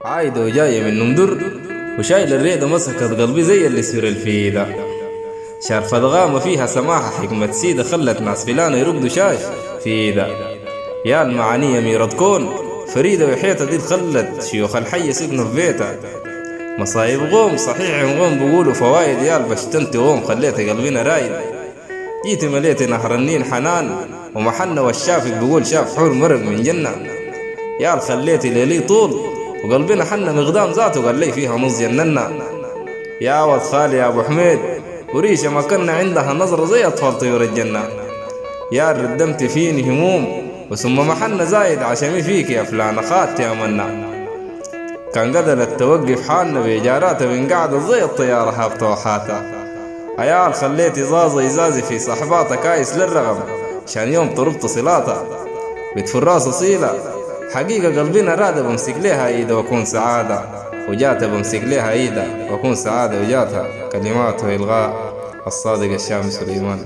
عايدة وجاية من نمدر وشايل الريدة مسكت قلبي زي اللي سير الفيدة. شارفة ضغامة فيها سماحة حكمة سيدة خلت ناس فلانة يرقدوا شاش فيدا. يا المعانية ميرة كون فريدة وحيتة دي خلت شيوخ الحي سكنوا في بيتها. مصايب غوم صحيح غوم بقولوا فوايد يال بشتنت غوم خليت قلبنا رايد. جيت مليت نهر النيل حنان ومحنة والشافق بقول شاف حور مرق من جنة. يال خليتي ليلي طول وقلبنا حنا مقدام ذاته قال لي فيها نص جننا. يا ود خالي يا ابو حميد وريشه ما كنا عندها نظره زي اطفال طيور الجنه. يا ردمت فيني هموم وثم محنا زايد عشمي فيك يا فلان اخات يا منا. كان قدرت توقف حالنا بإيجاراتها من قاعدة زي الطيارة هابطة وحاتها. عيال خليتي زازة إزازي في صحباتها كايس للرغم عشان يوم طربت صلاتها بتفراس صيلة. حقيقة قلبنا رادة بمسك ليها ايدة وكون سعادة وجاتها بمسك ليها ايدة وكون سعادة وجاتها. كلمات وإلغاء الصادق الشام سليمان.